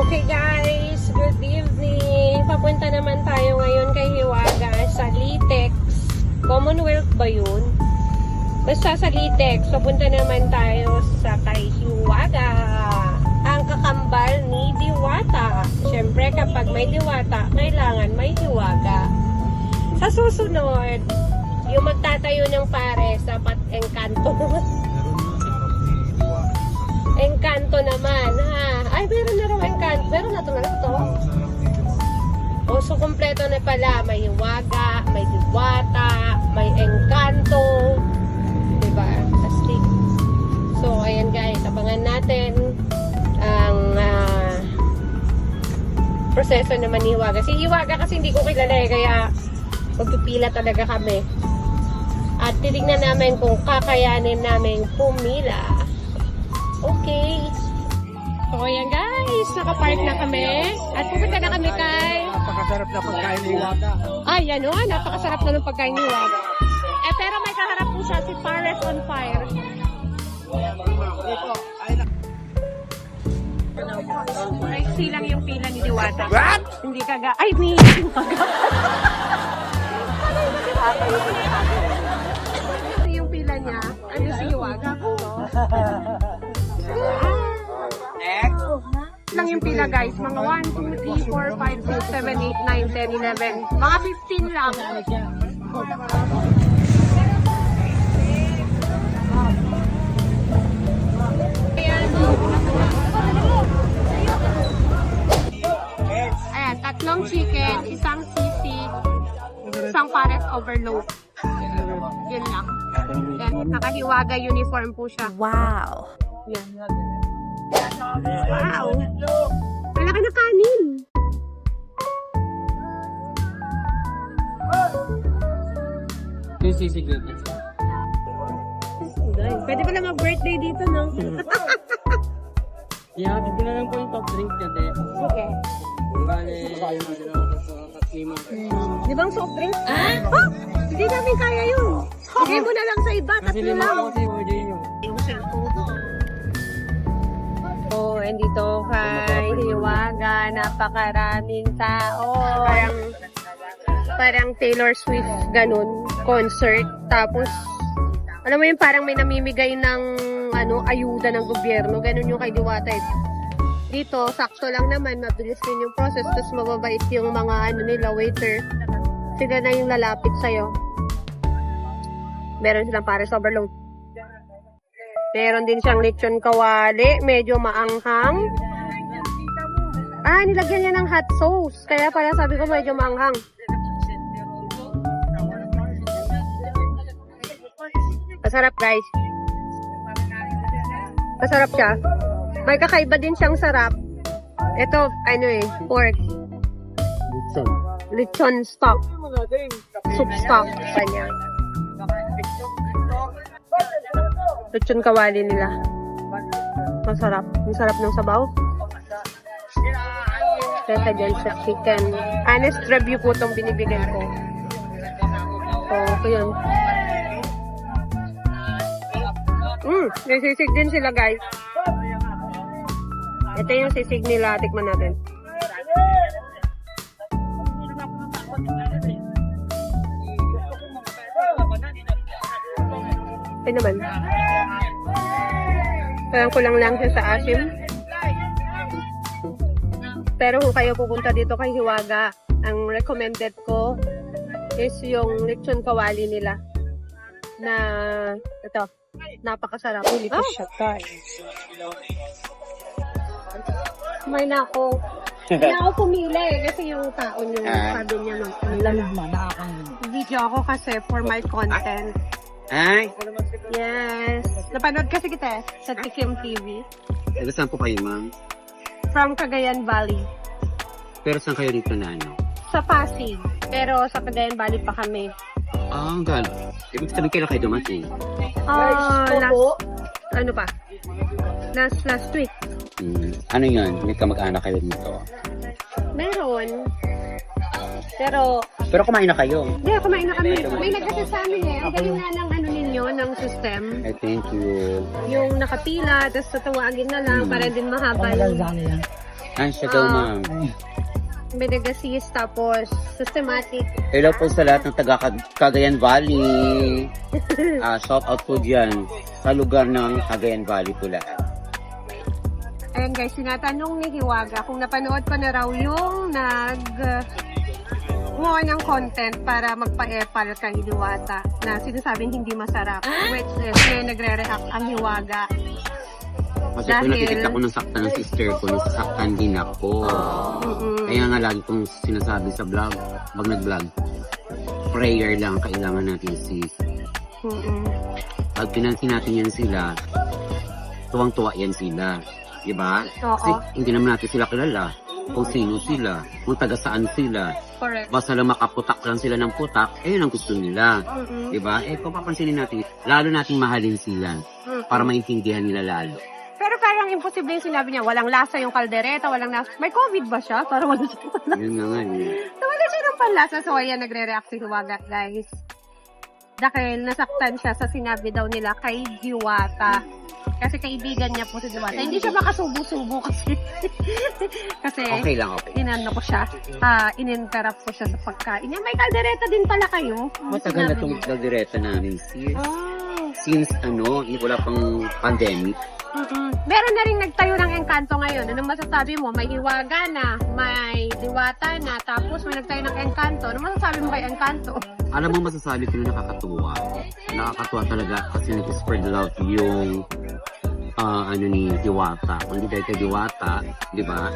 Okay guys, good evening. Papunta naman tayo ngayon kay Hiwaga sa Litex. Commonwealth ba yun? Basta sa Litex, papunta naman tayo sa kay Hiwaga. Ang kakambal ni Diwata. Siyempre kapag may Diwata, kailangan may Hiwaga. Sa susunod, yung magtatayo ng pare sa Encanto. Encanto naman, ha? Ay, meron na raw Encanto. Meron na ito na ito. O, so, kompleto na pala. May Hiwaga, may Diwata, may Encanto. Diba? Astig. So, ayan guys. Abangan natin ang proseso naman ni Hiwaga. Si Hiwaga kasi hindi ko kilala eh. Kaya, magpipila talaga kami. At titignan namin kung kakayanin namin pumila. Okay. So, ayan guys. Nakapark na kami. At pupunta na kami kay... Napakasarap na pagkain ni Hiwaga. Ay, yan o. Napakasarap na ng pagkain ni Hiwaga. Eh, pero may kaharap po siya si Pares on Fire. Ay, silang yung pila ni Diwata. What? Hindi kaga... Ay, may... Ito yung pila niya. Ano si Hiwaga? Next. Lang yung pila guys. Mga 1, 2, 3, 4, 5, 6, 7, 8, 9, 10, 11. Mga 15 lang. Ayan, tatlong chicken, isang sisig, isang pares overload. Yun lang. Yan, nakahiwaga uniform po siya. Wow. Yan. Wow! Malaki na kanin! Yung sisig na ito. Pwede pala mag-birthday dito, no? Ihatid ko na lang po yung top drink niya, te. Okay. Bale, kaya mo sila sa katlima. Di bang soft drink? Ah? Oh! Hindi namin kaya yun. Bigay mo na lang sa iba, Kasi tatlo lima lang. ako kasi order nyo. Oh, and dito kay Hiwaga, napakaraming tao. Parang Taylor Swift, ganun, concert. Tapos, alam mo yun, parang may namimigay ng ayuda ng gobyerno. Ganun yung kay Diwata. Dito, sakto lang naman, mabilis din yung process. Tapos mababait yung mga nila, waiter. Sila na yung lalapit sa'yo. Meron silang pares overload. Meron din siyang lechon kawali. Medyo maanghang. Ah, nilagyan niya ng hot sauce. Kaya pala sabi ko medyo maanghang. Masarap guys. Masarap siya. May kakaiba din siyang sarap. Ito, pork. Lechon stock. Soup stock. Kanya. Lechon kawali nila. Masarap. Ang sarap ng sabaw. Kaya dyan sa chicken. Honest review po itong binibigyan ko. So, yun. May sisig din sila guys. Ito yung sisig nila. Tikman natin. Ay naman. Parang kulang lang siya sa asim. Pero kung kayo pupunta dito kay Hiwaga, ang recommended ko is yung lechon kawali nila. Na, ito, napakasarap. Oh! May na ako. Hindi na ako pumili kasi yung taon yung sabi niya video ako kasi for my content. Ay? Yes. Napanood kasi kita sa Tikim TV. Saan po kayo, ma'am? From Cagayan Valley. Pero saan kayo dito na ano? Sa Pasig. Pero sa Cagayan Valley pa kami. Ah, ang gano'n. Ibig sabihin kailan kayo dumating? Ano pa? Last week. Ano yun? May kamag-anak kayo dito? Meron. Pero kumain na kayo. hindi, kumain na kami. May nagkasi sa amin eh. Ang galing nga ng ninyo, ng system. Ay, thank you. Yung nakapila, tapos tatawagin na lang para din mahaba yung Ay, siya daw, Ah. ma'am. Benegasis, tapos systematic. Hello po sa lahat ng taga Cagayan Valley. Shout out po dyan sa lugar ng Cagayan Valley po lahat. Ayan guys, sinatanong ni Hiwaga kung napanood ko na raw yung gumawa ng content para magpa-epal kay Diwata na sinasabing hindi masarap. Which is, may nagre-react ang Hiwaga. Kasi Dahil- kung nakikita ko nasaktan ng sister ko, nasasaktan din ako. Kaya nga lagi kong sinasabi sa vlog, pag nag-vlog, prayer lang kailangan natin sis. Pag pinansin natin yan sila, tuwang-tuwa yan sila. Diba? Oo. Kasi hindi naman natin sila kilala. Kung sino sila, kung taga saan sila. Correct. Basta lang makaputak lang sila ng putak, ayun ang gusto nila. Diba? Kung papansinin natin, lalo nating mahalin sila para maintindihan nila lalo. Pero parang imposible yung sinabi niya, walang lasa yung kaldereta, walang lasa. May COVID ba siya? Parang wala siya. Yun nga nga eh. So, wala siya ng panlasa. So, ayan, nagre-react si Hiwaga, guys. Dahil nasaktan siya sa sinabi daw nila kay Diwata. Kasi kaibigan niya po si Diwata. Hindi siya makasubo-subo kasi. Kasi, Okay lang, okay. inano ko siya, in-interrupt ko siya sa pagkain niya. May kaldereta din pala kayo. Matagal na Sinabi itong niya. direta namin sis. Oh. Since wala pang pandemic. Meron na rin nagtayo ng engkanto ngayon. Anong masasabi mo? May Hiwaga na, may Diwata na, tapos may nagtayo ng engkanto. Anong masasabi mo kay engkanto? Alam mo masasabi ko na nakakatuwa. Nakakatuwa talaga kasi nag-spread love yung ni Diwata. Kung hindi dahil kay Diwata, di ba?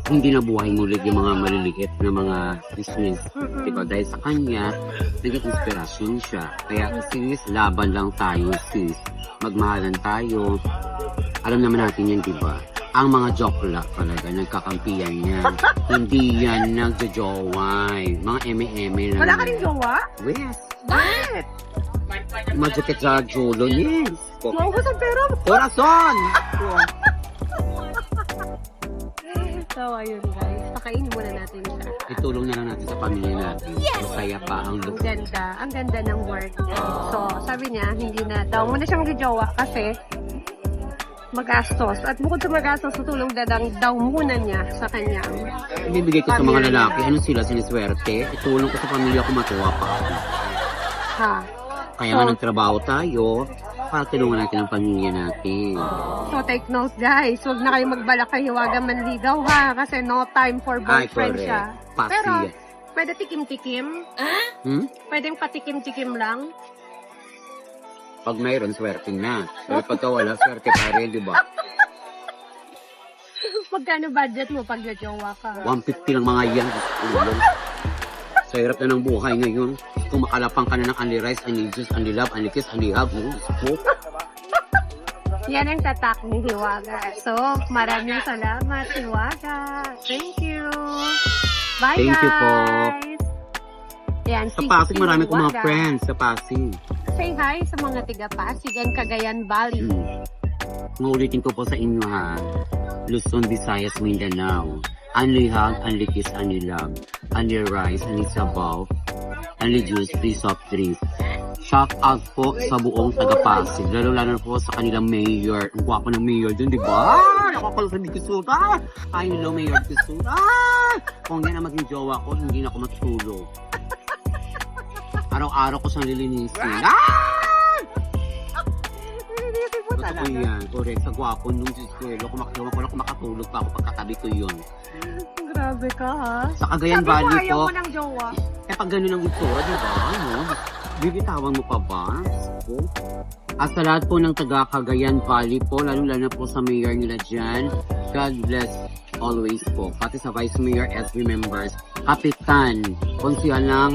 Hindi na buhay ngulit yung mga maliliit na mga business. Di ba? Dahil sa kanya, naging inspirasyon siya. Kaya sis, laban lang tayo sis. Magmahalan tayo. Alam naman natin yan, di ba? Ang mga jokla talaga, nagkakampiyan yan. Hindi yan nagjo-joway. Mga eme-eme lang. Wala ka rin jowa? Yes. Bakit? Madjukit sa julo, yes. Maubos ang pera mo. Corazon! So, ayun guys. Pakainin muna natin siya. Itulong na lang natin sa pamilya natin. Masaya pa ang Ang look. ganda. Ang ganda ng work. So, sabi niya, hindi na daw muna siya magjowa kasi magastos. At bukod sa magastos, tutulong daw muna niya sa kanyang. Ibibigay ko sa mga lalaki, ano sila siniswerte? Itulong ko sa pamilya ko, matuwa pa ako. Ha. Kaya nga nagtrabaho tayo, para tulungan natin ang pamilya natin. So, take note guys. Huwag na kayo magbalak kay Hiwaga manligaw ha. Kasi no time for Ay, boyfriend correct. siya. Pasi. Pero, pwede tikim-tikim. Pwedeng patikim-tikim lang. Pag mayroon, swerte na. Pero pagka wala, swerte pa rin, di ba? Magkano budget mo pag jowa ka? 150 lang mga yan. Ulong. Sa hirap na ng buhay ngayon, kung makalapang ka na ng only rice, only juice, only love, only kiss, only hug, Yan ang tatak ni Hiwaga. So, maraming salamat, Hiwaga. Thank you. Bye, Thank you po. guys. Yan, Sa Pasig, marami kong mga Hiwaga. friends sa Pasig. Say hi sa mga tiga Pasig and Cagayan Valley. Ngulitin ko po sa inyo ha. Luzon, Visayas, Mindanao. Only hug, only kiss, only love. Only rice, only sabaw. Only juice, free soft drinks. Shout out po sa buong taga-Pasig. Lalo-lalo po sa kanilang mayor. Ang gwapo ng mayor dun, di ba? Nakakalusad ni Kisura. I love Mayor Kisura. Kung yan ang maging jowa ko, hindi na ako matutulog. Araw-araw ko siyang lilinisin. Nililisin mo Totoo talaga. yan. Correct. Sa gwapo nung siskwelo, kung makatulog pa ako pagkatabi ko yun. Grabe ka ha. Sa Cagayan Sabi mo Valley ayaw po, mo ng jowa. pag gano'n ang itsura, di ba? Ano? Bibitawan mo pa ba? Po? At sa lahat po ng taga Cagayan Valley po, lalo-lalo po sa mayor nila dyan, God bless always po. Pati sa Vice Mayor SB members, Kapitan, konsihal ng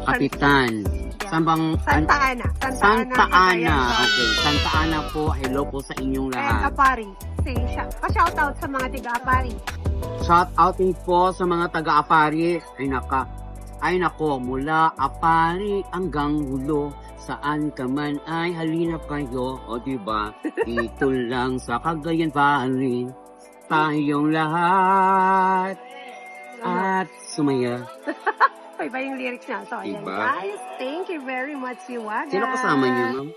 Kapitan. Saan bang... Santa Ana. Santa Ana. Cagayan Valley. Okay, Santa Ana po. Hello po sa inyong And lahat. Apari. Say, pa-shoutout sa mga tiga Apari. Shout out din po sa mga taga-Apari. Ay nako, mula Apari hanggang Hulo. Saan ka man ay halina kayo. O diba? Dito lang sa Cagayan Valley. Tayong lahat. At sumaya. Iba yung lyrics niya. So, ayan Diba? guys. Thank you very much, Hiwaga. Sino kasama niyo, ma'am?